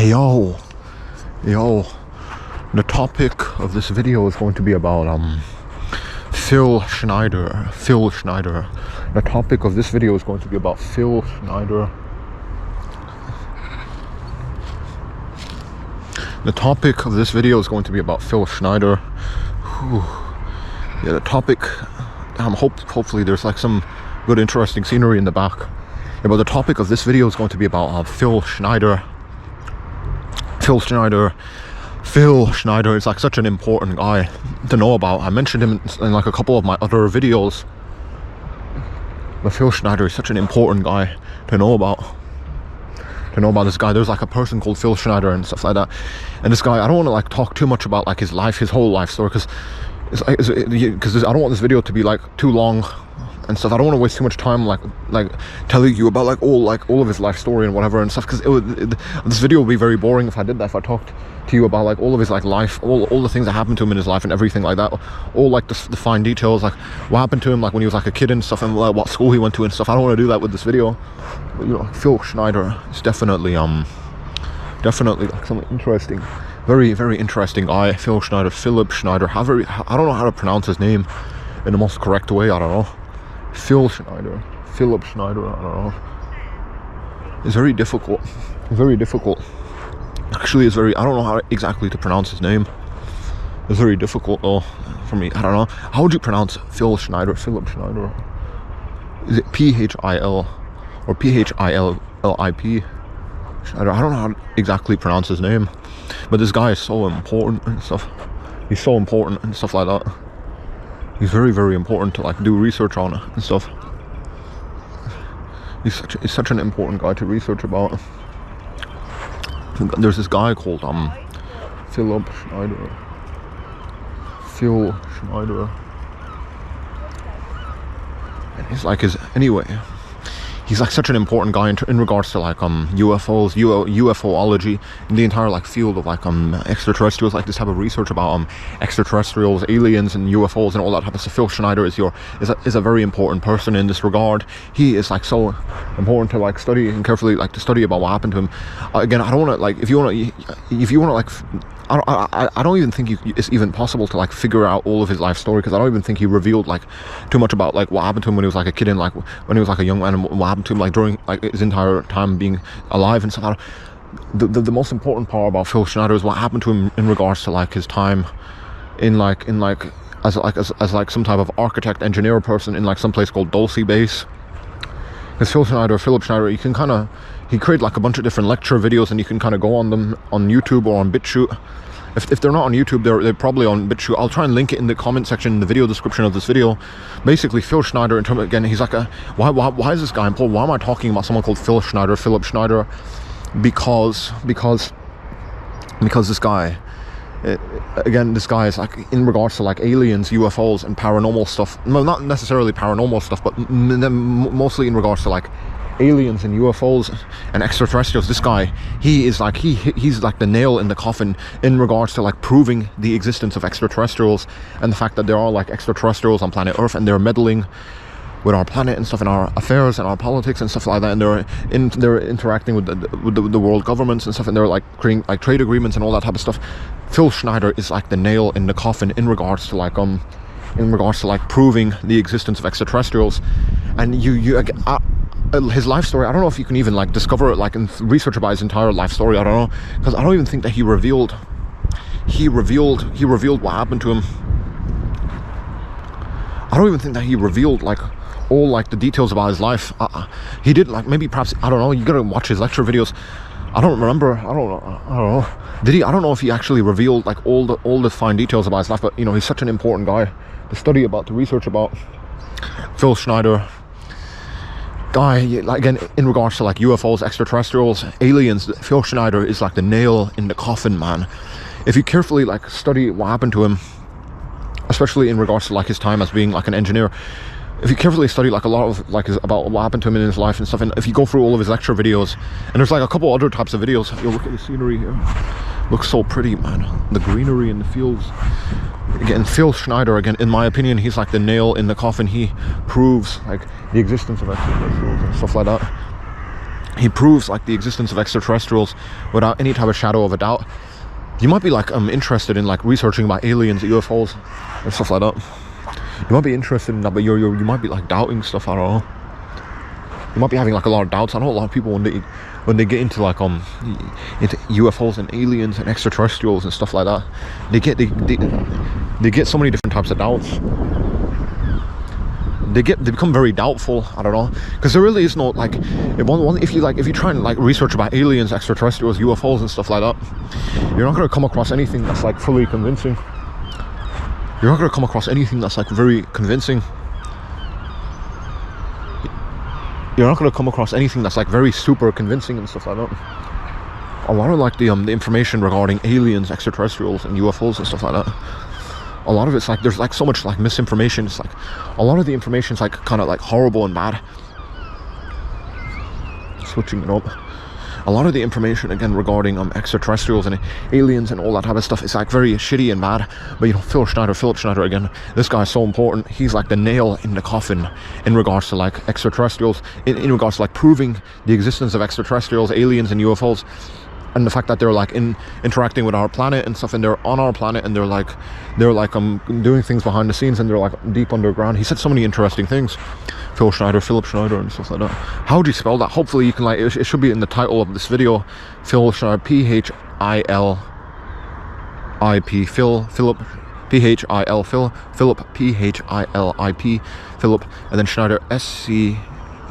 Yo, the topic of this video is going to be about Phil Schneider. The topic of this video is going to be about Phil Schneider. The topic of this video is going to be about Phil Schneider. Whew. Yeah, the topic, hopefully there's like some good interesting scenery in the back. Yeah, but the topic of this video is going to be about Phil Schneider. Phil Schneider is like such an important guy to know about. I mentioned him in like a couple of my other videos. But Phil Schneider is such an important guy to know about. This guy. There's like a person called Phil Schneider and stuff like that. And this guy, I don't want to like talk too much about like his whole life story, because I don't want this video to be like too long and stuff. I don't want to waste too much time like telling you about like all of his life story and whatever and stuff, because this video would be very boring if I did that, if I talked to you about like all of his like life, all the things that happened to him in his life and everything like that, all like the fine details, like what happened to him like when he was like a kid and stuff, and like, what school he went to and stuff. I don't want to do that with this video. But, you know, Phil Schneider is definitely like something interesting, very interesting guy. Phil Schneider, Philip Schneider, I don't know how to pronounce his name in the most correct way. I don't know. Phil Schneider, Philip Schneider, I don't know. It's very difficult. Actually, I don't know how exactly to pronounce his name. It's very difficult though for me. I don't know. How would you pronounce Phil Schneider, Philip Schneider? Is it P-H-I-L or P-H-I-L-L-I-P? Schneider. I don't know how to exactly pronounce his name. But this guy is so important and stuff. He's so important and stuff like that. He's very important to like do research on it and stuff. He's such an important guy to research about. There's this guy called Philip Schneider. Phil Schneider. And he's like he's like such an important guy in regards to like UFOs, UFOlogy, in the entire like field of like extraterrestrials, like this type of research about extraterrestrials, aliens and UFOs and all that type of stuff. Phil Schneider is a very important person in this regard. He is like so important to like study and carefully like to study about what happened to him. Again, I don't want to like, if you want to like, I don't even think it's even possible to like figure out all of his life story, because I don't even think he revealed like too much about like what happened to him when he was like a kid and like when he was like a young man, and what happened to him like during like his entire time being alive and stuff. The most important part about Phil Schneider is what happened to him in regards to like his time in like as like some type of architect engineer person in like some place called Dulce Base. Because Philip Schneider, he created like a bunch of different lecture videos, and you can kind of go on them on YouTube or on BitChute. If they're not on YouTube, they're probably on BitChute. I'll try and link it in the comment section in the video description of this video. Basically, Phil Schneider, in terms, again, he's like why is this guy important? Why am I talking about someone called Phil Schneider, Philip Schneider? Because this guy, again, this guy is like in regards to like aliens, UFOs and paranormal stuff. No, not necessarily paranormal stuff, but mostly in regards to like aliens and UFOs and extraterrestrials. This guy, he's like the nail in the coffin in regards to like proving the existence of extraterrestrials and the fact that there are like extraterrestrials on planet Earth, and they're meddling with our planet and stuff, in our affairs and our politics and stuff like that, and they're interacting with the world governments and stuff, and they're like creating like trade agreements and all that type of stuff. Phil Schneider is like the nail in the coffin in regards to like proving the existence of extraterrestrials. And his life story, I don't know if you can even like discover it like and research about his entire life story. I don't know, because I don't even think that he revealed what happened to him. I don't even think that he revealed like all like the details about his life. He did like, maybe perhaps, I don't know, you gotta watch his lecture videos. I don't remember, I don't know. Did he? I don't know if he actually revealed like all the fine details about his life, but you know, he's such an important guy to study about, to research about. Phil Schneider guy, like, again, in regards to like UFOs, extraterrestrials, aliens, Phil Schneider is like the nail in the coffin, man. If you carefully like study what happened to him, especially in regards to like his time as being like an engineer, if you carefully study like a lot of like about what happened to him in his life and stuff, and if you go through all of his lecture videos, and there's like a couple other types of videos. You'll look at the scenery here, looks so pretty, man. The greenery in the fields. Again, Phil Schneider, again, in my opinion, he's like the nail in the coffin. He proves like the existence of extraterrestrials and stuff like that. he proves like the existence of extraterrestrials without any type of shadow of a doubt. You might be like interested in like researching about aliens, UFOs, and stuff like that. You might be interested in that, but you might be like doubting stuff. I don't know. You might be having like a lot of doubts. I know a lot of people when they get into like into UFOs and aliens and extraterrestrials and stuff like that, they get so many different types of doubts. They become very doubtful. I don't know, because there really is no like if you try and like research about aliens, extraterrestrials, UFOs and stuff like that, you're not going to come across anything that's like fully convincing. You're not going to come across anything that's like very convincing. You're not going to come across anything that's like very super convincing and stuff like that. A lot of like the information regarding aliens, extraterrestrials and UFOs and stuff like that, a lot of it's like there's like so much like misinformation. It's like a lot of the information is like kind of like horrible and bad. Switching it up. A lot of the information again regarding extraterrestrials and aliens and all that type of stuff is like very shitty and bad. But you know, Philip Schneider again, this guy is so important. He's like the nail in the coffin in regards to like extraterrestrials, in regards to like proving the existence of extraterrestrials, aliens and UFOs. And the fact that they're like interacting with our planet and stuff, and they're on our planet, and they're like doing things behind the scenes, and they're like deep underground. He said so many interesting things. Philip Schneider and stuff like that. How would you spell that? Hopefully you can like it should be in the title of this video. Phil Schneider, Philip Philip Philip, and then Schneider Schneider.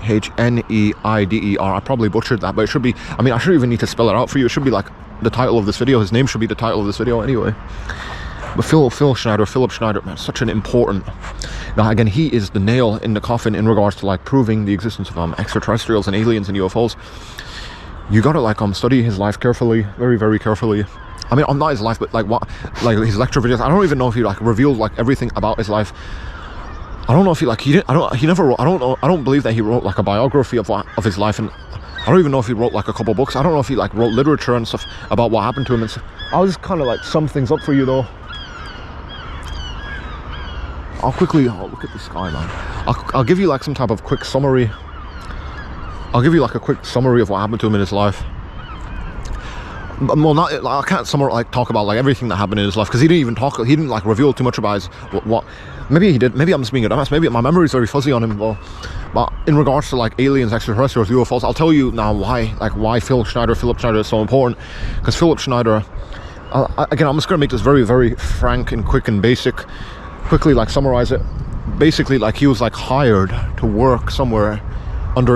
I probably butchered that, but it should be, I mean, I shouldn't even need to spell it out for you. It should be like the title of this video. His name should be the title of this video anyway. But Philip Schneider, man, such an important. Now again, he is the nail in the coffin in regards to like proving the existence of extraterrestrials and aliens and UFOs. You gotta like study his life carefully, very, very carefully. I mean, not his life, but like his lecture videos. I don't even know if he like revealed like everything about his life. I don't know if he like he never wrote. I don't believe that he wrote like a biography of his life, and I don't even know if he wrote like a couple books. I don't know if he like wrote literature and stuff about what happened to him and stuff. I'll just kind of like sum things up for you though. I'll look at the sky, man. I'll give you like some type of quick summary. I'll give you like a quick summary of what happened to him in his life. Well, not like, I can't talk about like everything that happened in his life, because he didn't like reveal too much about his what maybe he did. Maybe I'm just being a dumbass. Maybe my memory is very fuzzy on him though. But in regards to like aliens, extraterrestrials, UFOs, I'll tell you now why Philip Schneider is so important. Because Philip Schneider, again, I'm just gonna make this very, very frank and quick and basic. Quickly like summarize it. Basically, like he was like hired to work somewhere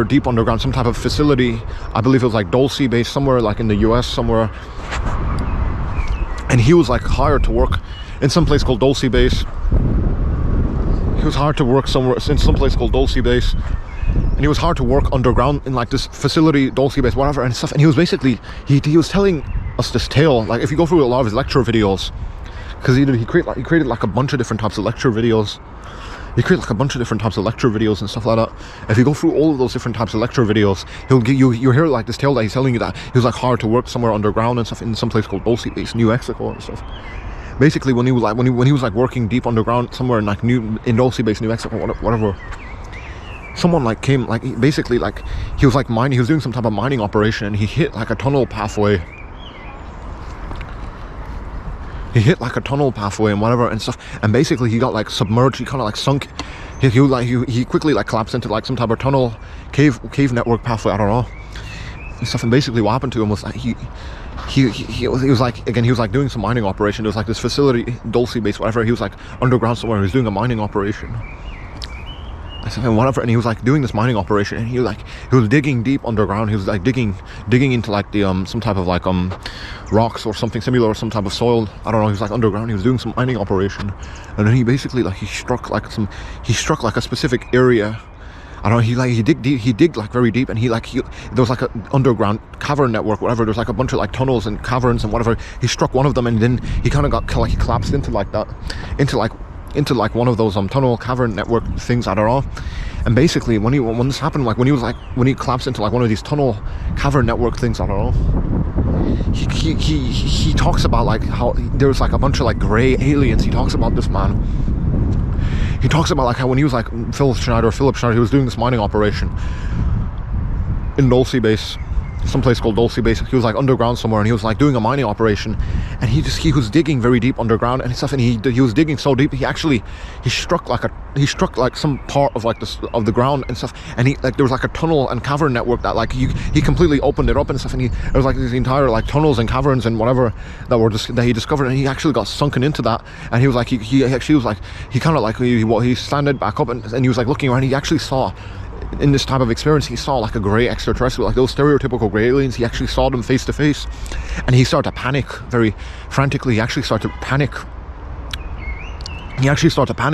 deep underground, some type of facility. I believe it was like Dulce based somewhere like in the US somewhere, and he was like hired to work in some place called Dulce base. He was hired to work somewhere in some place called Dulce base, and he was hired to work underground in like this facility, Dulce base, whatever and stuff. And he was basically he was telling us this tale. Like if you go through a lot of his lecture videos, because he created like a bunch of different types of lecture videos. He created like a bunch of different types of lecture videos and stuff like that. If you go through all of those different types of lecture videos, you hear like this tale that he's telling you that he was like hired to work somewhere underground and stuff in some place called Dulce base, New Mexico and stuff. Basically, when he was like working deep underground somewhere in like in Dulce base, New Mexico, whatever. Someone like came like basically like he was like mining. He was doing some type of mining operation, and he hit like a tunnel pathway. He hit like a tunnel pathway and whatever and stuff, and basically he got like submerged. He kind of like sunk. He quickly like collapsed into like some type of tunnel cave network pathway. I don't know and stuff. And basically what happened to him was like he was like, again, he was like doing some mining operation. There was like this facility, Dulce base, whatever. He was like underground somewhere. He was doing a mining operation. And whatever, and he was like doing this mining operation, and he was digging deep underground. He was like digging into like the some type of like rocks or something similar, or some type of soil. I don't know. He was like underground. He was doing some mining operation, and then he basically like he struck like a specific area. I don't know. He digged like very deep, and there was like a underground cavern network, whatever. There was like a bunch of like tunnels and caverns and whatever. He struck one of them, and then he kind of got like he collapsed into like that, into like one of those tunnel cavern network things. I don't know. And basically when this happened, like when he collapsed into like one of these tunnel cavern network things, I don't know, he talks about like how there's like a bunch of like gray aliens. He talks about this, man. He talks about like how when he was like Philip Schneider, he was doing this mining operation. in Dulce Base, some place called Dulce Base. He was like underground somewhere, and he was like doing a mining operation, and he was digging very deep underground and stuff, and he was digging so deep he struck like some part of like of the ground and stuff, and there was like a tunnel and cavern network that like he completely opened it up and stuff, and there was like these entire like tunnels and caverns and whatever that he discovered, and he actually got sunken into that, and he was like he actually was like he kind of like he standed back up and he was like looking around. He actually saw, in this type of experience, he saw like a grey extraterrestrial, like those stereotypical grey aliens. He actually saw them face to face, and he started to panic very frantically. He actually started to panic.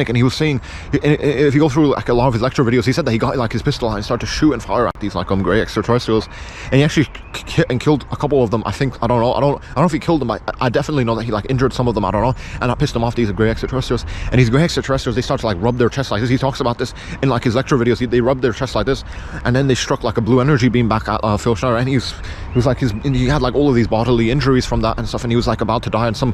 And he was saying, if you go through like a lot of his lecture videos, he said that he got like his pistol and started to shoot and fire at these like grey extraterrestrials, and he actually hit and killed a couple of them. I don't know if he killed them. I definitely know that he like injured some of them, I don't know, and that pissed him off, these grey extraterrestrials. And these grey extraterrestrials, they start to like rub their chest like this. He talks about this in like his lecture videos. They rubbed their chest like this, and then they struck like a blue energy beam back at Phil Schneider, and he was like he had like all of these bodily injuries from that and stuff, and he was like about to die, and some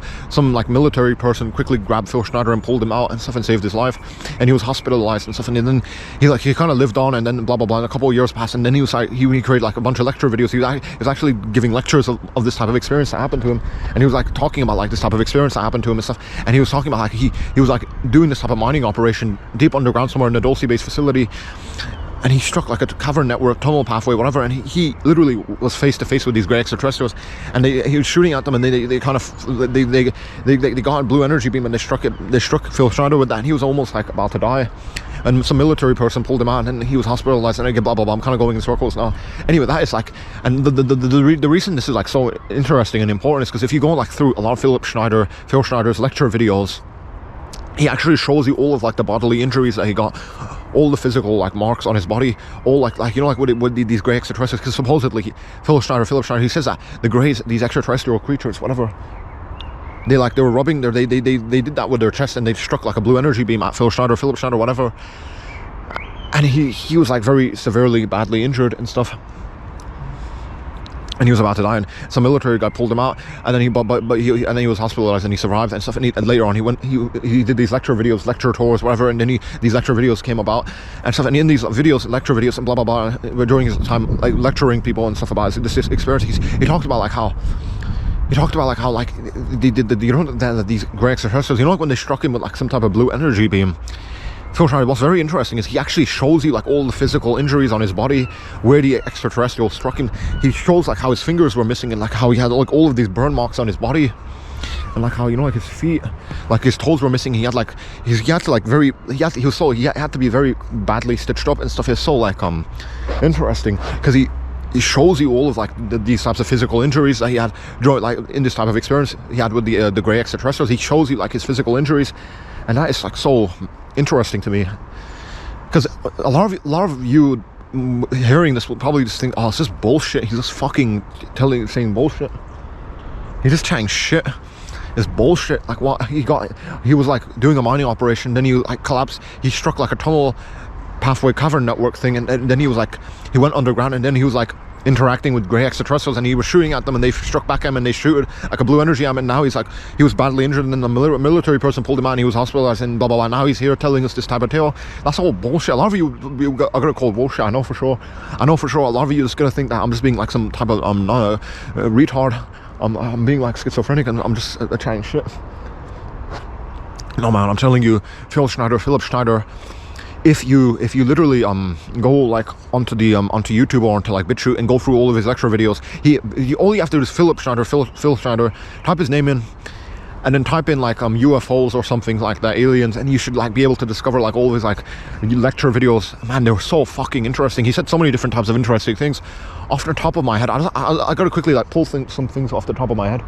like military person quickly grabbed Phil Schneider and pulled him out and stuff and saved his life, and he was hospitalized and stuff, and then he kind of lived on, and then blah blah blah, and a couple of years passed, and then he was like he created like a bunch of lecture videos. He was actually giving lectures of this type of experience that happened to him, and he was like talking about like this type of experience that happened to him and stuff, and he was talking about like he was like doing this type of mining operation deep underground somewhere in the Dulce Base facility, and he struck like a cavern network, tunnel pathway, whatever, and he literally was face to face with these grey extraterrestrials, and he was shooting at them, and they got a blue energy beam, and they struck Phil Schneider with that, and he was almost like about to die, and some military person pulled him out, and he was hospitalized, and again, blah blah blah. I'm kind of going in circles now. Anyway, that is like, and the reason this is like so interesting and important is because if you go like through a lot of Phil Schneider's lecture videos, he actually shows you all of like the bodily injuries that he got, all the physical like marks on his body, all like you know, like with these grey extraterrestrials, because supposedly Philip Schneider, he says that the greys, these extraterrestrial creatures, whatever, they were rubbing they did that with their chest, and they struck like a blue energy beam at Philip Schneider, whatever, and he was like very severely, badly injured and stuff, and he was about to die, and some military guy pulled him out, and then he was hospitalized, and he survived and stuff, and later on he did these lecture tours, whatever, and then these lecture videos came about and stuff, and in these lecture videos and blah blah blah, during his time like lecturing people and stuff about this experience, he talked about like how like these grey extraterrestrials, you know, like when they struck him with like some type of blue energy beam, Phil Schneider, what's very interesting is he actually shows you like all the physical injuries on his body where the extraterrestrial struck him. He shows like how his fingers were missing, and like how he had like all of these burn marks on his body, and like how, you know, like his feet, like his toes were missing. He had to be very badly stitched up and stuff. It's so like interesting because he shows you all of like these types of physical injuries that he had like in this type of experience he had with the grey extraterrestrials. He shows you like his physical injuries, and that is like so interesting to me, because a lot of you hearing this will probably just think, oh, it's just bullshit. He's just fucking saying bullshit. He's just chatting shit. It's bullshit. Like what he was like doing a mining operation, then he like collapsed. He struck like a tunnel pathway cavern network thing, and then he went underground, and then he was like interacting with grey extraterrestrials, and he was shooting at them, and they struck back at him, and they shooted like a blue energy at him, and now he was badly injured, and then the military person pulled him out, and he was hospitalized, and blah blah blah. Now he's here telling us this type of tale. That's all bullshit. A lot of you are gonna call bullshit. I know for sure. A lot of you is gonna think that I'm just being like some type of retard. I'm being like schizophrenic, and I'm just chatting shit. No man, I'm telling you, Philip Schneider. If you literally go like onto YouTube or onto like BitChute and go through all of his lecture videos, all you have to do is Phil Schneider, type his name in, and then type in like UFOs or something like that, aliens, and you should like be able to discover like all of his like lecture videos. Man, they were so fucking interesting. He said so many different types of interesting things. Off the top of my head, I gotta quickly like pull some things off the top of my head.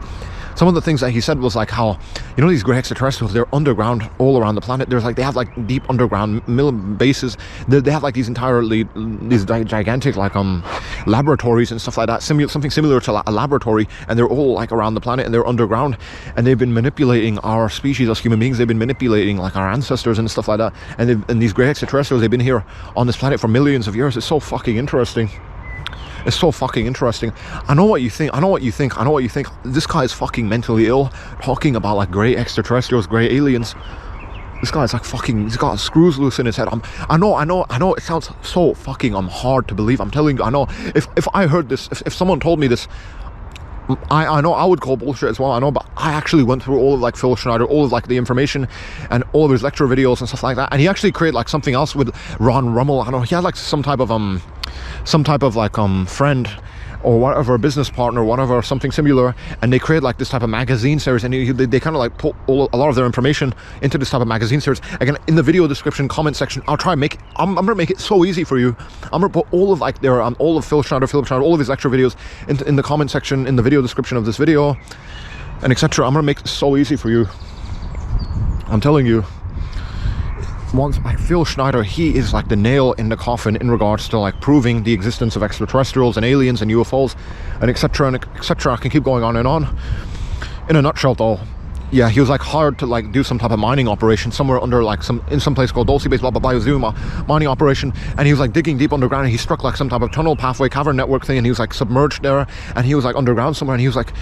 Some of the things that he said was like how, you know, these grey extraterrestrials, they're underground all around the planet. There's like, they have like deep underground bases. They have like these gigantic like laboratories and stuff like that, something similar to a laboratory, and they're all like around the planet, and they're underground, and they've been manipulating our species as human beings. They've been manipulating like our ancestors and stuff like that, and these grey extraterrestrials, they've been here on this planet for millions of years. It's so fucking interesting. It's so fucking interesting. I know what you think. This guy is fucking mentally ill, talking about like grey extraterrestrials, grey aliens. This guy's like fucking, he's got screws loose in his head. I know it sounds so fucking hard to believe. I'm telling you, I know if I heard this, if someone told me this, I know I would call bullshit as well, I know, but I actually went through all of like Phil Schneider, all of like the information and all of his lecture videos and stuff like that, and he actually created like something else with Ron Rummel. I know he had like some type of like friend or whatever, a business partner, whatever, something similar, and they create like this type of magazine series, and they kind of like put a lot of their information into this type of magazine series. Again, in the video description, comment section, I'll try and make it, I'm gonna make it so easy for you. I'm gonna put all of like their all of Philip Schneider, all of his lecture videos in the comment section, in the video description of this video, and etc. I'm gonna make it so easy for you. I'm telling you. Once like Phil Schneider, he is like the nail in the coffin in regards to like proving the existence of extraterrestrials and aliens and UFOs and etc. and etc. I can keep going on and on. In a nutshell though, yeah, he was like hired to like do some type of mining operation somewhere under like in some place called Dulce Base, blah blah blah. He was doing a mining operation, and he was like digging deep underground, and he struck like some type of tunnel, pathway, cavern network thing, and he was like submerged there, and he was like underground somewhere, and he was like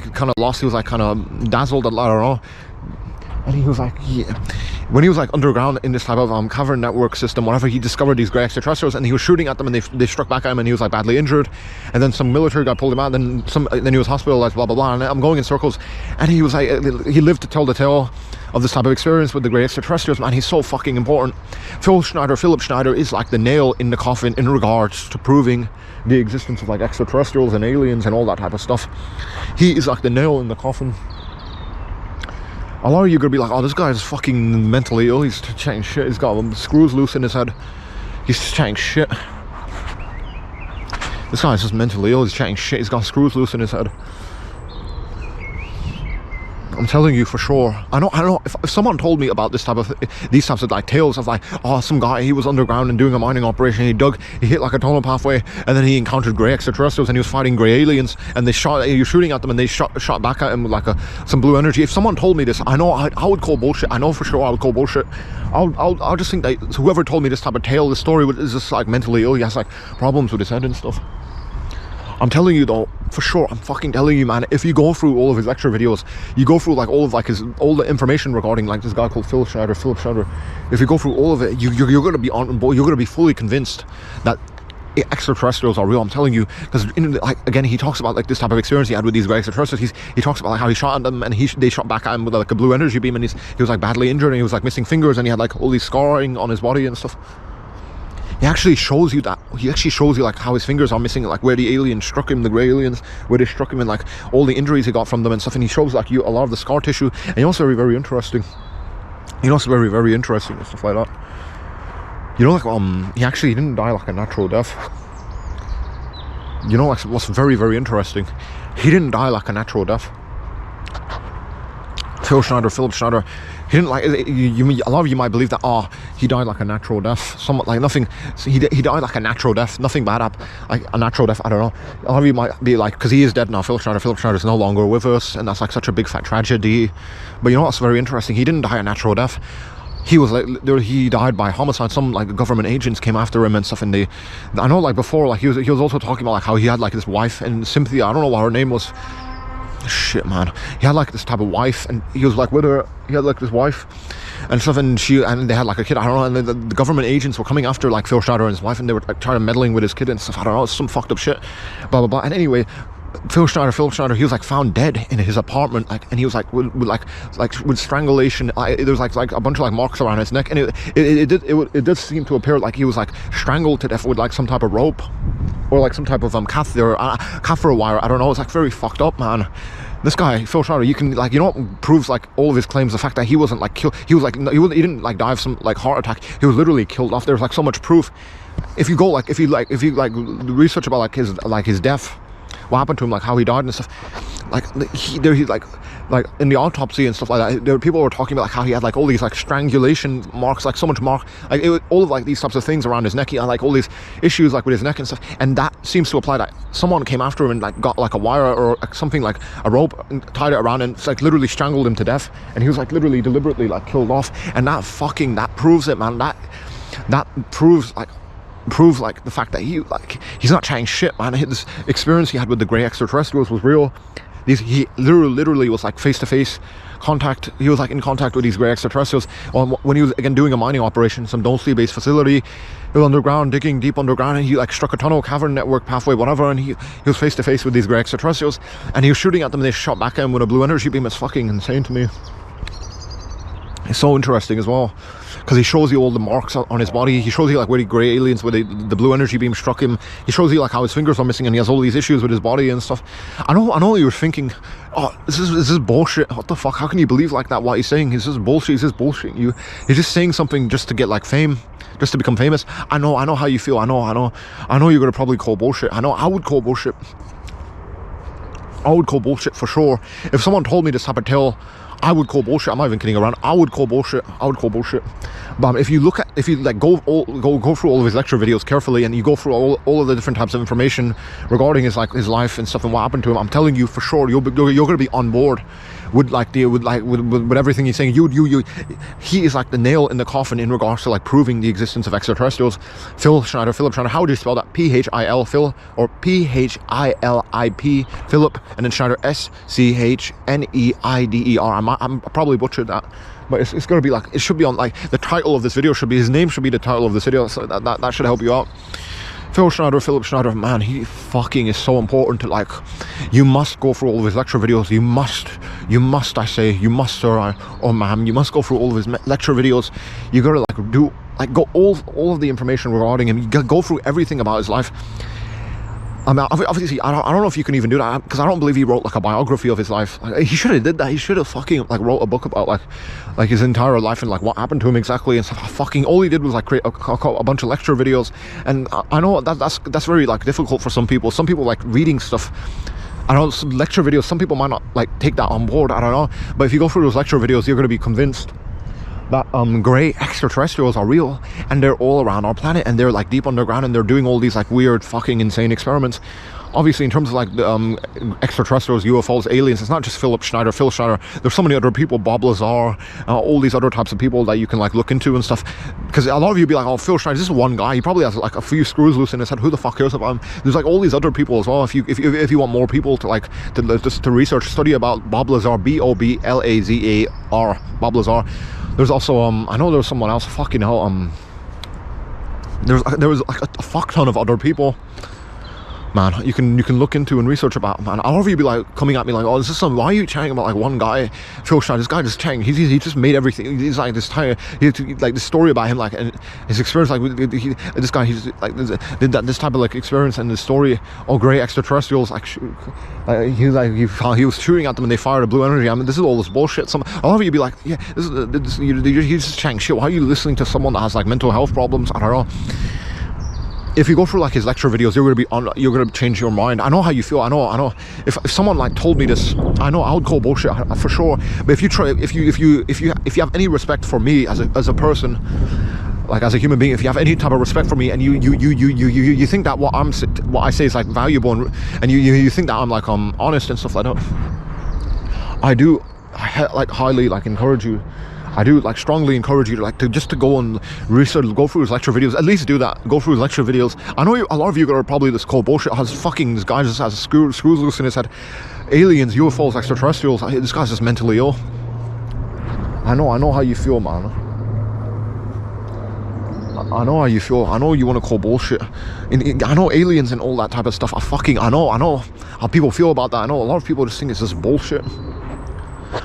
kind of lost, he was like kind of dazzled, I don't know. And he was like, yeah. When he was like underground in this type of cavern network system, whatever, he discovered these grey extraterrestrials, and he was shooting at them, and they struck back at him, and he was like badly injured. And then some military guy pulled him out, then he was hospitalized, blah blah blah. And I'm going in circles, and he was like, he lived to tell the tale of this type of experience with the grey extraterrestrials. Man, he's so fucking important. Philip Schneider is like the nail in the coffin in regards to proving the existence of like extraterrestrials and aliens and all that type of stuff. He is like the nail in the coffin. A lot of you are gonna be like, oh, this guy's fucking mentally ill, he's chatting shit, he's got screws loose in his head, he's chatting shit. This guy's just mentally ill, he's chatting shit, he's got screws loose in his head. I'm telling you for sure. I know. If someone told me about these types of like tales of like, oh, some guy, he was underground and doing a mining operation, he hit like a tunnel pathway, and then he encountered grey extraterrestrials, and he was fighting grey aliens, and he was shooting at them, and they shot back at him with like some blue energy. If someone told me this, I know I would call bullshit. I know for sure I would call bullshit. I'll just think that whoever told me this type of tale, this story, is just like mentally ill. He has like problems with his head and stuff. I'm telling you though, for sure, I'm fucking telling you, man, if you go through all of his lecture videos, you go through like all the information regarding like this guy called Philip Schneider, if you go through all of it, you're gonna be on board, you're gonna be fully convinced that extraterrestrials are real. I'm telling you, because like again, he talks about like this type of experience he had with these grey extraterrestrials. He talks about like how he shot at them, and they shot back at him with like a blue energy beam, and he was like badly injured, and he was like missing fingers, and he had like all these scarring on his body and stuff. He actually shows you like how his fingers are missing, like where the aliens struck him, the grey aliens, where they struck him, and like all the injuries he got from them and stuff. And he shows like a lot of the scar tissue, and he also very, very interesting. Very, very interesting and stuff like that. You know, like he actually didn't die like a natural death. You know, like what's very, very interesting? He didn't die like a natural death. Philip Schneider, he didn't like, a lot of you might believe that, oh, he died like a natural death, somewhat like nothing, he died like a natural death, nothing bad up, like a natural death, I don't know. A lot of you might be like, because he is dead now, Philip Schneider is no longer with us, and that's like such a big fat tragedy. But you know what's very interesting? He didn't die a natural death. He was like, he died by homicide. Some like government agents came after him and stuff, and I know like before, like he was also talking about like how he had like this wife and Cynthia, I don't know what her name was. Shit, man, he had like this type of wife, and he was like with her, he had like this wife and stuff, and they had like a kid, I don't know, and the government agents were coming after like Phil Schneider and his wife, and they were like trying to meddling with his kid and stuff, I don't know, it's some fucked up shit, blah blah blah. And anyway, Philip Schneider, he was like found dead in his apartment, like, and he was like with strangulation. There was like a bunch of like marks around his neck, and it did seem to appear like he was like strangled to death with like some type of rope or like some type of catheter wire. I don't know. It's like very fucked up, man. This guy, Phil Schneider, you can like, you know what proves like all of his claims? The fact that he wasn't like killed. He didn't like die of some like heart attack. He was literally killed off. There's like so much proof. If you research about like his death, what happened to him, like how he died and stuff, like like in the autopsy and stuff like that, there were people who were talking about like how he had like all these like strangulation marks, like so much mark, like all of like these types of things around his neck. He had like all these issues like with his neck and stuff, and that seems to apply that someone came after him and like got like a wire or something, like a rope, and tied it around, and it's like literally strangled him to death, and he was like literally deliberately like killed off. And that proves it, man. That proves like the fact that he's not chatting shit, man. This experience he had with the grey extraterrestrials was real. he literally was like face-to-face contact. He was like in contact with these grey extraterrestrials when he was again doing a mining operation, some don't sleep based facility. He was underground, digging deep underground, and he like struck a tunnel, cavern network pathway, whatever, and he was face to face with these grey extraterrestrials, and he was shooting at them, and they shot back at him with a blue energy beam. It's fucking insane to me. It's so interesting as well, because he shows you all the marks on his body. He shows you like where the grey aliens, where the blue energy beam struck him. He shows you like how his fingers are missing, and he has all these issues with his body and stuff. I know you were thinking, oh, this is bullshit. What the fuck? How can you believe like that? What he's saying? He's just bullshit. He's just bullshit. He's just saying something just to get like fame, just to become famous. I know how you feel. I know you're gonna probably call bullshit. I know I would call bullshit. I would call bullshit for sure. If someone told me this type of tale, I would call bullshit. I'm not even kidding around. I would call bullshit. But if you like go through all of his lecture videos carefully, and you go through all of the different types of information regarding his life and stuff and what happened to him, I'm telling you for sure you're gonna be on board with everything he's saying. He is like the nail in the coffin in regards to like proving the existence of extraterrestrials. Philip Schneider, How do you spell that? P-H-I-L, Phil, or P-H-I-L-I-P, Philip, and then Schneider, S-C-H-N-E-I-D-E-R. I'm probably butchered that, but it's gonna be like, it should be on like the title of this video. His name should be the title of this video, so that should help you out. Philip Schneider, man, he fucking is so important to like. You must go through all of his lecture videos. You must, I say, you must, sir, or ma'am, you must go through all of his lecture videos. You gotta like do, like go all of the information regarding him. You gotta go through everything about his life. I mean, obviously, I don't know if you can even do that, because I don't believe he wrote like a biography of his life. Like, he should have did that. He should have fucking like wrote a book about like his entire life and like what happened to him exactly and stuff. Fucking all he did was like create a bunch of lecture videos, and I know that's very like difficult for some people. Some people like reading stuff. I know some lecture videos. Some people might not like take that on board. I don't know, but if you go through those lecture videos, you're going to be convinced that grey extraterrestrials are real, and they're all around our planet, and they're like deep underground, and they're doing all these like weird fucking insane experiments. Obviously, in terms of like the extraterrestrials, UFOs, aliens, it's not just Phil Schneider. There's so many other people, Bob Lazar, all these other types of people that you can like look into and stuff. Because a lot of you be like, oh, Phil Schneider, this is one guy. He probably has like a few screws loose in his head. Who the fuck cares about him? There's like all these other people as well. If you want more people to like to research, study about Bob Lazar, B-O-B-L-A-Z-A-R, Bob Lazar. There's also I know there's someone else. Fucking hell, there was like a fuck ton of other people. Man, you can look into and research about, man. A lot of you be like coming at me like, oh, this is some, why are you chatting about like one guy, Phil Schneider? This guy just chatting. He just made everything. He's like this tiny, like this story about him, like, and his experience, like this guy, he's like did that this type of like experience and the story. All grey extraterrestrials, like he was shooting at them and they fired a blue energy. I mean, this is all this bullshit. A lot of you be like, yeah, you're just chatting shit. Why are you listening to someone that has like mental health problems? I don't know. If you go through like his lecture videos, you're gonna change your mind. I know how you feel. I know. If someone like told me this, I know I would call bullshit for sure. But if you have any respect for me as a person, like as a human being, if you have any type of respect for me, and you think that what I say is like valuable, and you think that I'm like honest and stuff like that, I like highly like encourage you. I do like strongly encourage you to like to go and research, go through his lecture videos. At least do that. Go through his lecture videos. I know a lot of you are probably this cold bullshit. This guy just has screws loose in his head. Aliens, UFOs, extraterrestrials. This guy's just mentally ill. I know how you feel, man. I know how you feel. I know you want to call bullshit. I know aliens and all that type of stuff. I know how people feel about that. I know a lot of people just think it's just bullshit.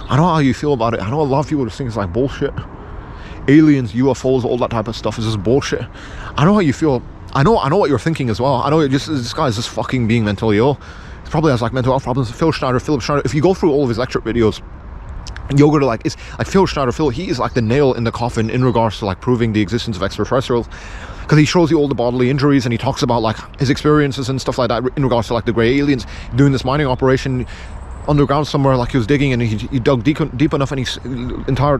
I know how you feel about it. I know a lot of people just think it's like bullshit. Aliens, UFOs, all that type of stuff is just bullshit. I know how you feel. I know what you're thinking as well. I know this guy is just fucking being mentally ill. He probably has like mental health problems. Philip Schneider. If you go through all of his lecture videos, you're gonna like, it's like Phil Schneider. He is like the nail in the coffin in regards to like proving the existence of extraterrestrials. Because he shows you all the bodily injuries, and he talks about like his experiences and stuff like that in regards to like the grey aliens doing this mining operation underground somewhere. Like he was digging, and he dug deep enough, and his entire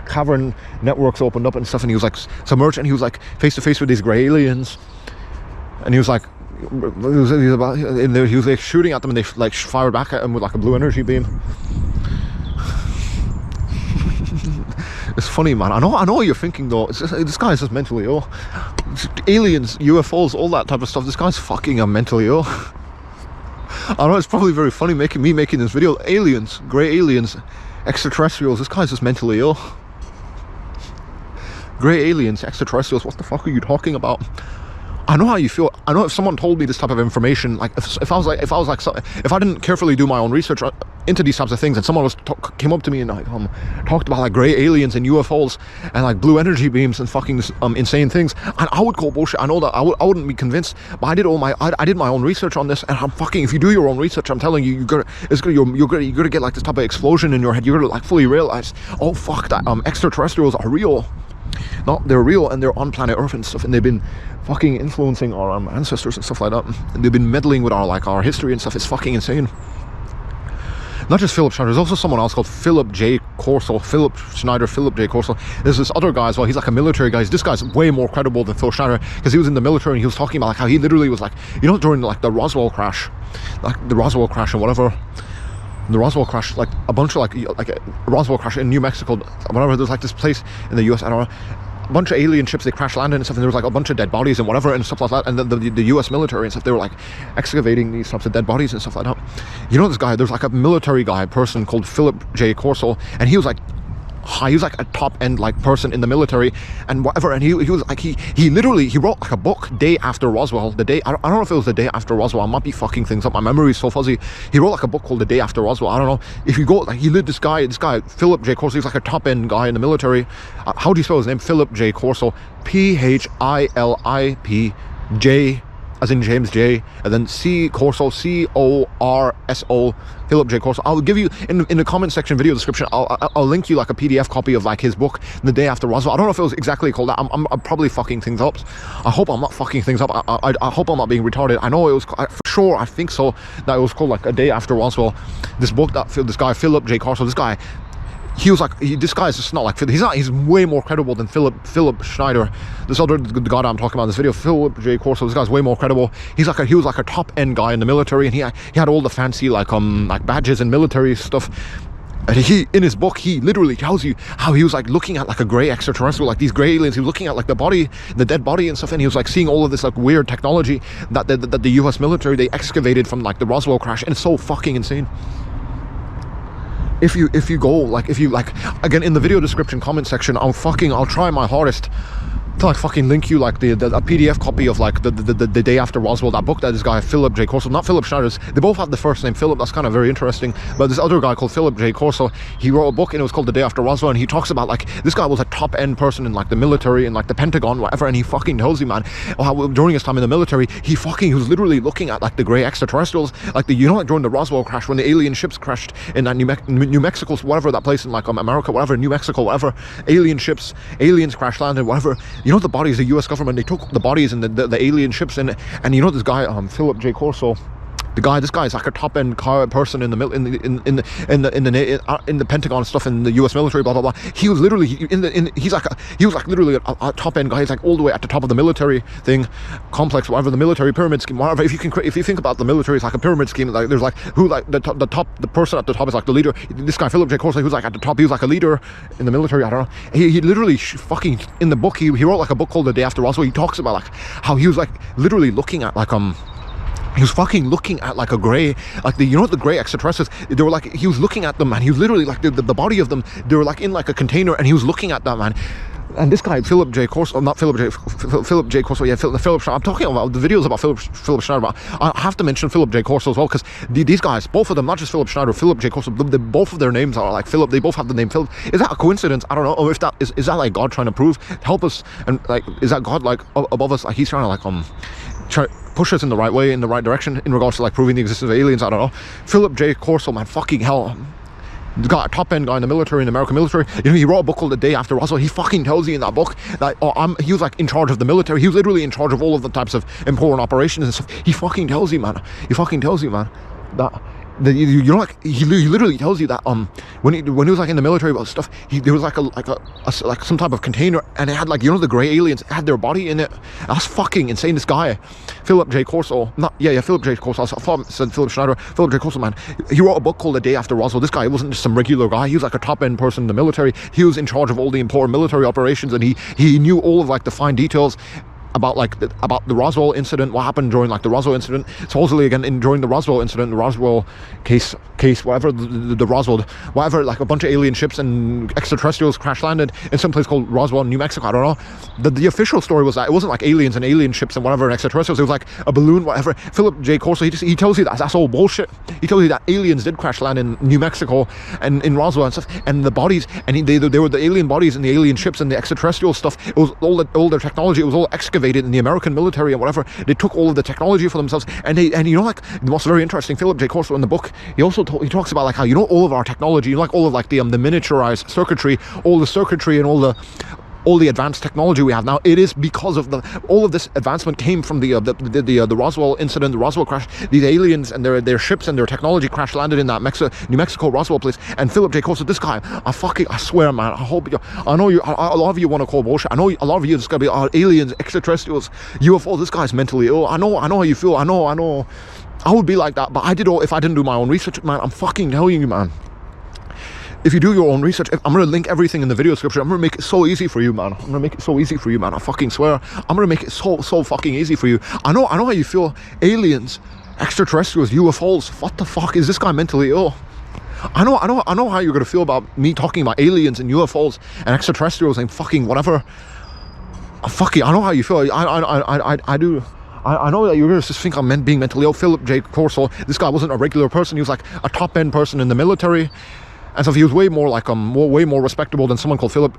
cavern networks opened up and stuff, and he was like submerged, and he was like face to face with these grey aliens, and he was like shooting at them, and they like fired back at him with like a blue energy beam. It's funny, man. I know what you're thinking though. This guy is just mentally ill. Aliens, UFOs, all that type of stuff. This guy's fucking mentally ill. I know it's probably very funny me making this video. Aliens, grey aliens, extraterrestrials. This guy's just mentally ill. Grey aliens, extraterrestrials. What the fuck are you talking about? I know how you feel. I know if someone told me this type of information, like if I didn't carefully do my own research into these types of things, and someone came up to me and like talked about like grey aliens and UFOs and like blue energy beams and fucking insane things, and I would call bullshit. I know that I wouldn't be convinced, but I did my own research on this, and I'm fucking. If you do your own research, I'm telling you, you're gonna get like this type of explosion in your head. You're gonna like fully realize, oh fuck, that extraterrestrials are real. No, they're real, and they're on planet Earth and stuff, and they've been fucking influencing our ancestors and stuff like that. And they've been meddling with our history and stuff. It's fucking insane. Not just Philip Schneider, there's also someone else called Philip J. CORSO. Philip Schneider, Philip J. CORSO. There's this other guy as well. He's like a military guy. This guy's way more credible than Phil Schneider, because he was in the military and he was talking about like how he literally was like, you know, during like the Roswell crash, and whatever. The Roswell crash, like a bunch of like a Roswell crash in New Mexico, whatever. There's like this place in the US, I don't know, a bunch of alien ships, they crash landed and stuff, and there was like a bunch of dead bodies and whatever and stuff like that. And the US military and stuff, they were like excavating these types of dead bodies and stuff like that. You know, this guy, there's like a military person called Philip J. CORSO, and he was like he was like a top end like person in the military and whatever, and he was like he literally wrote like a book day after Roswell. I don't know if it was the day after Roswell. I might be fucking things up, my memory is so fuzzy. He wrote like a book called The Day After Roswell. I don't know if you go like, he lived, this guy Philip J. CORSO. He's like a top end guy in the military. How do you spell his name? Philip J. CORSO. Philip J, as in James J, and then CORSO, CORSO, Philip J. CORSO. I'll give you in the comment section, video description, I'll link you like a PDF copy of like his book, The Day After Roswell. I don't know if it was exactly called that. I'm probably fucking things up. I hope I'm not fucking things up. I hope I'm not being retarded. I know it was, for sure, I think so, that it was called like A Day After Roswell. This book that this guy Philip J. CORSO, this guy, he was like, this guy is just not like, he's way more credible than Philip Schneider. This other the guy that I'm talking about in this video, Philip J. CORSO, this guy's way more credible. He was like a top end guy in the military, and he had all the fancy like badges and military stuff. And in his book, he literally tells you how he was like looking at like a grey extraterrestrial, like these grey aliens. He was looking at like the dead body and stuff, and he was like seeing all of this like weird technology that the US military, they excavated from like the Roswell crash, and it's so fucking insane. If you again, in the video description comment section, I'll try my hardest to like fucking link you like a PDF copy of like the Day After Roswell, that book that this guy Philip J. CORSO, not Philip Schneider, they both have the first name Philip. That's kind of very interesting. But this other guy called Philip J. CORSO, he wrote a book and it was called The Day After Roswell, and he talks about like this guy was a top end person in like the military and like the Pentagon, whatever, and he fucking tells you, man, how during his time in the military, he was literally looking at like the grey extraterrestrials, like like during the Roswell crash when the alien ships crashed in that New Mexico, whatever that place in like America, whatever, New Mexico, whatever, aliens crash landed, whatever. You know, the bodies, the US government, they took the bodies and the alien ships in, and you know, this guy Philip J. CORSO, this guy is like a top end person in the Pentagon stuff, in the US military, blah blah blah. He was literally he was like literally a top end guy. He's like all the way at the top of the military thing complex, whatever, the military pyramid scheme, whatever. If you think about the military, it's like a pyramid scheme. Like there's like who, like the person at the top is like the leader. This guy Philip J. CORSO, he was like at the top. He was like a leader in the military. I don't know. He literally fucking, in the book, he wrote like a book called The Day After Roswell. He talks about like how he was like literally looking at like he was fucking looking at like a grey, like the grey extraterrestrials. They were like, he was looking at them, and he was literally like the body of them, they were like in like a container, and he was looking at that, man. And this guy Philip J. CORSO, not Philip J. CORSO, yeah, Philip Schneider. I'm talking about the videos about Philip Schneider, but I have to mention Philip J. CORSO as well, because these guys, both of them, not just Philip Schneider, Philip J. CORSO, both of their names are like Philip. They both have the name Philip. Is that a coincidence? I don't know. Or if that is that like God trying to prove, help us, and like, is that God like above us? Like he's trying to like try push us in the right way, in the right direction, in regards to like proving the existence of aliens. I don't know. Philip J. CORSO, man, fucking hell. He's got a top end guy in the military, in the American military. You know, he wrote a book called The Day After Roswell. He fucking tells you in that book that he was like in charge of the military. He was literally in charge of all of the types of important operations and stuff. He fucking tells you, man. That you know, like he literally tells you that when he was like in the military about stuff, there was like some type of container, and it had like, you know, the grey aliens, it had their body in it. That's fucking insane. This guy Philip J. CORSO, Philip J. CORSO, I thought I said Philip Schneider. Philip J. CORSO, man, he wrote a book called The Day After Roswell. This guy, he wasn't just some regular guy. He was like a top end person in the military. He was in charge of all the important military operations, and he knew all of like the fine details. about like about the Roswell incident, what happened during like the Roswell incident. Supposedly again during the Roswell incident, the Roswell case whatever, the Roswell whatever, like a bunch of alien ships and extraterrestrials crash landed in some place called Roswell, New Mexico. I don't know. The official story was that it wasn't like aliens and alien ships and whatever and extraterrestrials. It was like a balloon, whatever. Philip J. Corso, he tells you that's all bullshit. He tells you that aliens did crash land in New Mexico and in Roswell and stuff, and the bodies, and they were the alien bodies and the alien ships and the extraterrestrial stuff. It was all their technology. It was all excavated in the American military and whatever. They took all of the technology for themselves, and you know, like the most very interesting, Philip J. Corso in the book, he also he talks about like how, you know, all of our technology, you know, like all of like the miniaturized circuitry, all the circuitry and all the advanced technology we have now, it is because of all of this advancement came from the Roswell incident, the Roswell crash. These aliens and their ships and their technology crash landed in that New Mexico Roswell place. And Philip J. Corso, this guy, I swear, man, I know you, a lot of you want to call bullshit. I know a lot of you just gonna be aliens, extraterrestrials, UFOs. This guy's mentally ill. I know how you feel. I know. I would be like that, but if I didn't do my own research, man. I'm fucking telling you, man. If you do your own research, I'm going to link everything in the video description. I'm going to make it so easy for you, man. I'm going to make it so easy for you, man. I fucking swear. I'm going to make it so fucking easy for you. I know how you feel. Aliens, extraterrestrials, UFOs. What the fuck? Is this guy mentally ill? I know how you're going to feel about me talking about aliens and UFOs and extraterrestrials and fucking whatever. I know how you feel. I do. I know that you're going to just think I'm being mentally ill. Philip J. Corso, this guy wasn't a regular person. He was like a top-end person in the military. And so he was way more like way more respectable than someone called Philip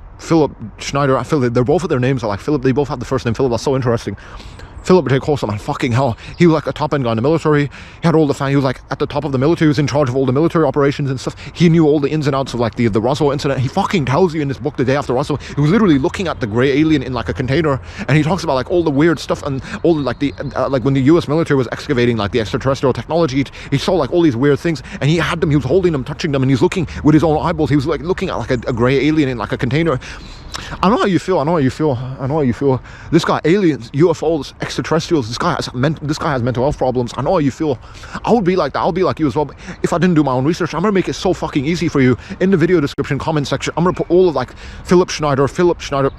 Schneider. They're both of their names are like Philip. They both have the first name Philip. That's so interesting. Philip J. Corso, man, fucking hell. He was like a top-end guy in the military. He had all the he was like at the top of the military. He was in charge of all the military operations and stuff. He knew all the ins and outs of like the Roswell incident. He fucking tells you in this book, The Day After Roswell, he was literally looking at the gray alien in like a container, and he talks about like all the weird stuff and all the, like the like when the US military was excavating like the extraterrestrial technology, he saw like all these weird things, and he was holding them, touching them, and he's looking with his own eyeballs. He was like looking at like a gray alien in like a container. I know how you feel. This guy, aliens, UFOs, extraterrestrials, this guy has mental health problems. I know how you feel. I would be like that. I'll be like you as well. But if I didn't do my own research, I'm gonna make it so fucking easy for you. In the video description, comment section, I'm gonna put all of like Philip Schneider, PHILIP Schneider.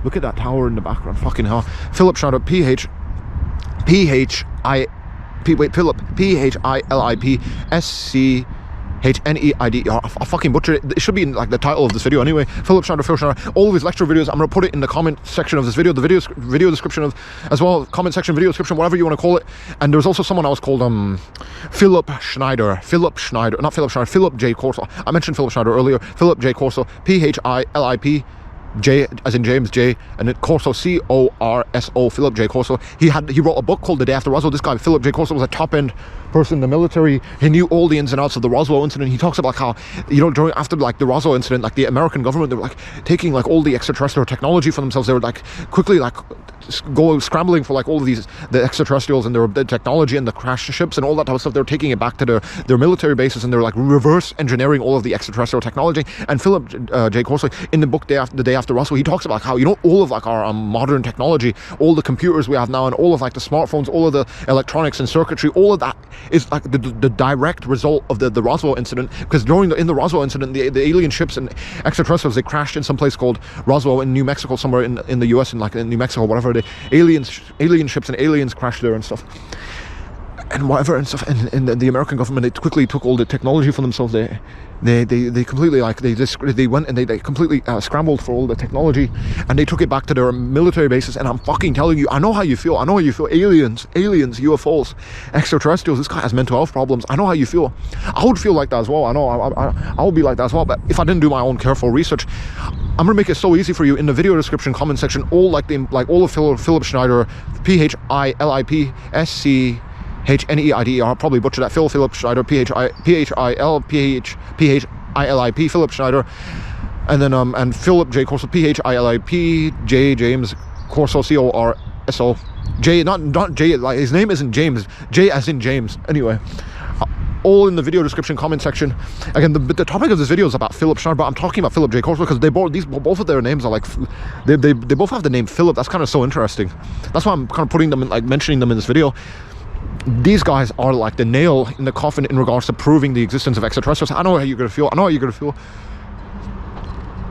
Look at that tower in the background. Fucking hell. Philip Schneider, PHILIP SCHNEIDER. I fucking butchered it. It should be in like the title of this video anyway. Philip Schneider, all of his lecture videos, I'm gonna put it in the comment section of this video, the video description of as well, comment section, video description, whatever you want to call it. And there's also someone else called Philip J. Corso. I mentioned Philip Schneider earlier. Philip J. Corso, PHILIP J as in James, J, and then Corso, CORSO, Philip J. Corso. He wrote a book called The Day After Roswell. This guy, Philip J. Corso, was a top-end person in the military. He knew all the ins and outs of the Roswell incident. He talks about how, you know, after like the Roswell incident, like the American government, they were like taking like all the extraterrestrial technology for themselves. They were like quickly like scrambling for like all of the extraterrestrials and the technology and the crash ships and all that type of stuff. They were taking it back to their military bases, and they were like reverse engineering all of the extraterrestrial technology. And Philip J. Corso, in the book The Day After Roswell, he talks about how, you know, all of like our modern technology, all the computers we have now, and all of like the smartphones, all of the electronics and circuitry, all of that is like the direct result of the Roswell incident. Because in the Roswell incident, the alien ships and extraterrestrials, they crashed in some place called Roswell in New Mexico, somewhere in the US, in like in New Mexico, whatever. The alien ships and aliens crashed there and stuff and whatever and stuff. And the American government, they quickly took all the technology for themselves. They completely like they went and they completely scrambled for all the technology, and they took it back to their military bases. And I'm fucking telling you, I know how you feel. Aliens, UFOs, extraterrestrials. This guy has mental health problems. I know how you feel. I would feel like that as well. I know I would be like that as well. But if I didn't do my own careful research, I'm gonna make it so easy for you in the video description, comment section, all of Philip Schneider, PHILIP SCHNEIDER, probably butchered that. Philip Schneider, PHILIP Philip Schneider, and then and Philip J. Corso, PHILIP J. James Corso, CORSO. J, not J, like his name isn't James, J as in James. Anyway, all in the video description, comment section. Again, the topic of this video is about Philip Schneider, but I'm talking about Philip J. Corso because both of their names are like, they both have the name Philip. That's kind of so interesting. That's why I'm kind of putting them in, like mentioning them in this video. These guys are like the nail in the coffin in regards to proving the existence of extraterrestrials. I know how you're gonna feel.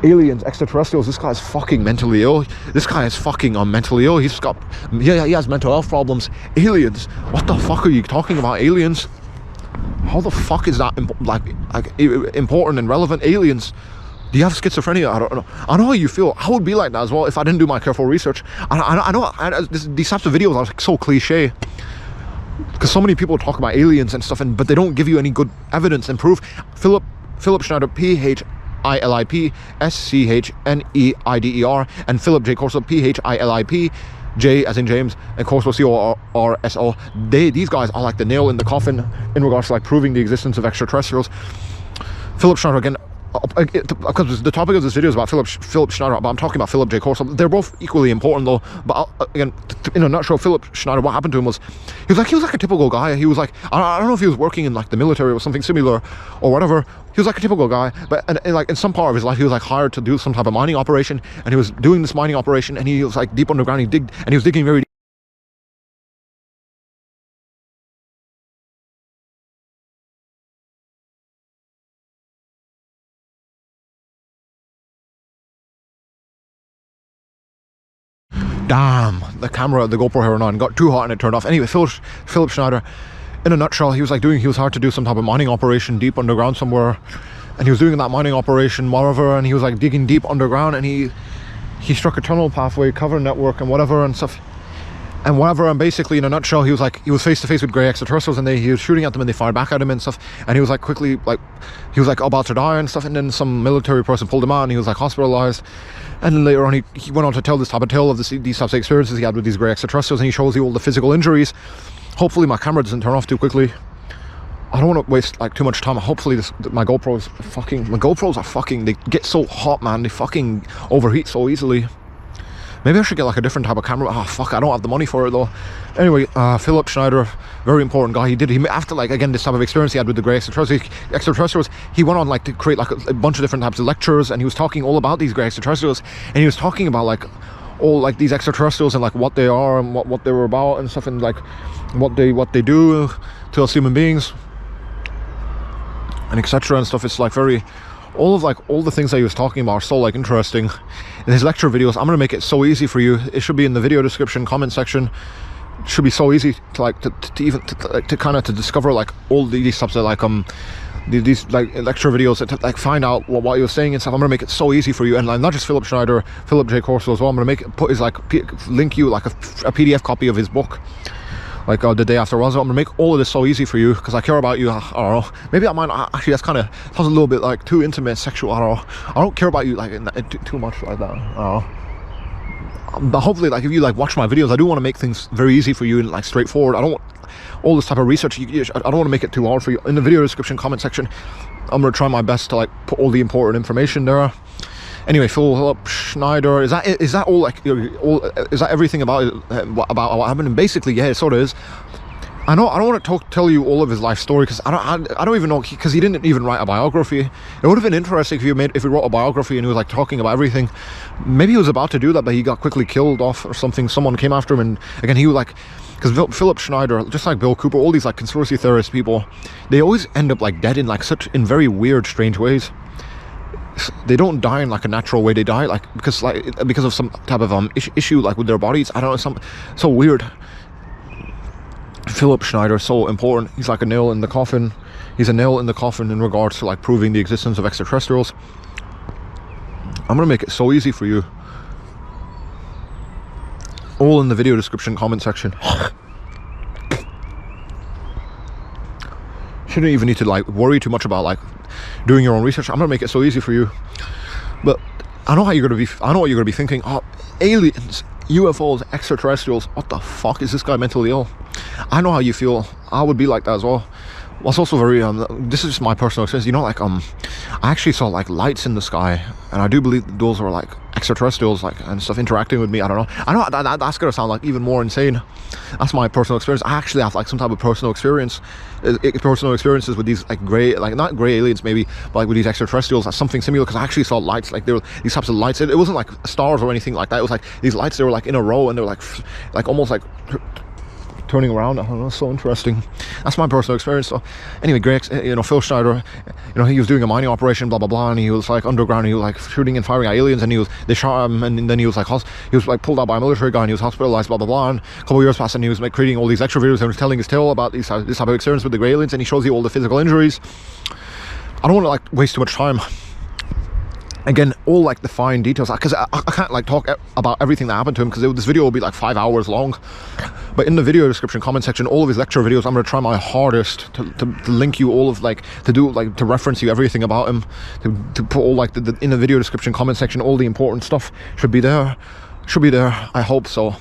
aliens, extraterrestrials. This guy's fucking mentally ill. This guy is fucking mentally ill. He's got, yeah, he has mental health problems. Aliens, what the fuck are you talking about? Aliens? How the fuck is that important and relevant? Aliens? Do you have schizophrenia? I don't know. I know how you feel. I would be like that as well if I didn't do my careful research. I know these types of videos are like so cliche, because so many people talk about aliens and stuff, but they don't give you any good evidence and proof. Philip Schneider, PhilipSchneider, and Philip J. CORSO, PhilipJ as in James, and CORSO, CORSO. These guys are like the nail in the coffin in regards to like proving the existence of extraterrestrials. Philip Schneider, again, because the topic of this video is about Philip Schneider, but I'm talking about Philip J. CORSO. They're both equally important though. But again, in a nutshell, Philip Schneider, what happened to him was he was like a typical guy. He was like, I don't know if he was working in like the military or something similar or whatever. He was like a typical guy, but like in some part of his life, he was like hired to do some type of mining operation, and he was doing this mining operation, and he was like deep underground. He was digging very deep. Damn, the GoPro here on got too hot and it turned off. Anyway, Philip Schneider, in a nutshell, he was hired to do some type of mining operation deep underground somewhere, and he was doing that mining operation wherever, and he was like digging deep underground, and he struck a tunnel pathway, cover network and whatever and stuff. And whatever, and basically in a nutshell, he was face to face with grey extraterrestrials, and he was shooting at them, and they fired back at him and stuff, and he was like quickly he was like about to die and stuff, and then some military person pulled him out, and he was like hospitalized. And then later on he went on to tell this type of tale of these types of experiences he had with these grey extraterrestrials, and he shows you all the physical injuries. Hopefully my camera doesn't turn off too quickly. I don't want to waste like too much time. Hopefully my GoPros are fucking, they get so hot, man. They fucking overheat so easily. Maybe I should get like a different type of camera. Oh fuck, I don't have the money for it though. Anyway, Philip Schneider, very important guy. He after like again this type of experience he had with the grey extraterrestrials, he went on like to create like a bunch of different types of lectures, and he was talking all about these grey extraterrestrials, and he was talking about like all like these extraterrestrials and like what they are and what they were about and stuff, and like what they do to us human beings and etc and stuff. It's like very, all the things that he was talking about are so like interesting in his lecture videos. I'm gonna make it so easy for you. It should be in the video description, comment section. It should be so easy to like to discover like all these types of like these like lecture videos, to like find out what he was saying and stuff. I'm gonna make it so easy for you, and like not just Philip Schneider, Philip J. CORSO as well. I'm gonna link you like a PDF copy of his book, like the day after Roswell. I'm gonna make all of this so easy for you because I care about you. I don't know, maybe I might actually, that's kind of sounds a little bit like too intimate, sexual. I don't know, I don't care about you like too much like that. I don't know. But hopefully, like if you like watch my videos, I do want to make things very easy for you and like straightforward. I don't want all this type of research. I don't want to make it too hard for you. In the video description, comment section, I'm gonna try my best to like put all the important information there. Anyway, Philip Schneider, is that all like is that everything about what happened? And basically, yeah, it sort of is. I don't want to tell you all of his life story because I don't even know, because he didn't even write a biography. It would have been interesting if he wrote a biography and he was like talking about everything. Maybe he was about to do that, but he got quickly killed off or something. Someone came after him, and again he was like, because Philip Schneider, just like Bill Cooper, all these like conspiracy theorist people, they always end up like dead in like in very weird, strange ways. They don't die in like a natural way. They die like because of some type of issue like with their bodies. I don't know, so weird. Philip Schneider, so important. He's like a nail in the coffin. He's a nail in the coffin in regards to like proving the existence of extraterrestrials. I'm gonna make it so easy for you. All in the video description, comment section. Shouldn't even need to like worry too much about like doing your own research. I'm gonna make it so easy for you. But I know what you're gonna be thinking. Oh, aliens, UFOs, extraterrestrials, what the fuck, is this guy mentally ill? I know how you feel. I would be like that as well. What's also very this is just my personal experience, you know, like I actually saw like lights in the sky, and I do believe those were like extraterrestrials, like, and stuff interacting with me. I know that's gonna sound like even more insane. That's my personal experience. I actually have like some type of personal experiences with these like gray, like not gray aliens maybe, but like with these extraterrestrials. That's something similar, because I actually saw lights, like there were these types of lights. It wasn't like stars or anything like that. It was like these lights, they were like in a row, and they were like almost like turning around. I don't know, so interesting. That's my personal experience. So anyway, great. You know, Phil Schneider, you know, he was doing a mining operation, blah blah blah, and he was like underground. He was like shooting and firing at aliens, and they shot him, and then he was like pulled out by a military guy, and he was hospitalized, blah blah blah. And a couple of years passed, and he was like creating all these lecture videos and was telling his tale about this type of experience with the grey aliens, and he shows you all the physical injuries. I don't want to like waste too much time. Again, all like the fine details, because I can't like talk about everything that happened to him, because this video will be like 5 hours long. But in the video description comment section, all of his lecture videos, I'm going to try my hardest to link you all of like, to reference you everything about him, to put all like in the video description comment section, all the important stuff should be there. I hope so.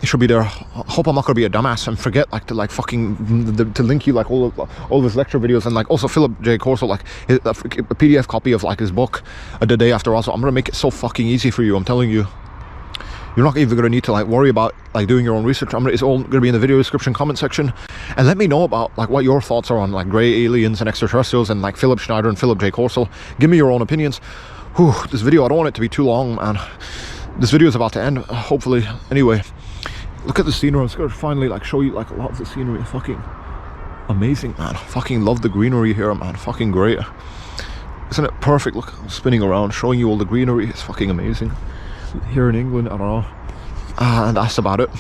It should be there. I hope I'm not gonna be a dumbass and forget like to like fucking to link you like all of his lecture videos, and like also Philip J. CORSO, like a PDF copy of like his book The Day After Roswell. I'm gonna make it so fucking easy for you. I'm telling you. You're not even gonna need to like worry about like doing your own research. It's all gonna be in the video description comment section. And let me know about like what your thoughts are on like grey aliens and extraterrestrials and like Philip Schneider and Philip J. CORSO. Give me your own opinions. Whew, this video, I don't want it to be too long, man. This video is about to end, hopefully. Anyway, look at the scenery. I'm just gonna finally like show you like a lot of the scenery. Fucking amazing, man. Fucking love the greenery here, man. Fucking great. Isn't it perfect? Look, I'm spinning around, showing you all the greenery. It's fucking amazing. Here in England, I don't know. And that's about it.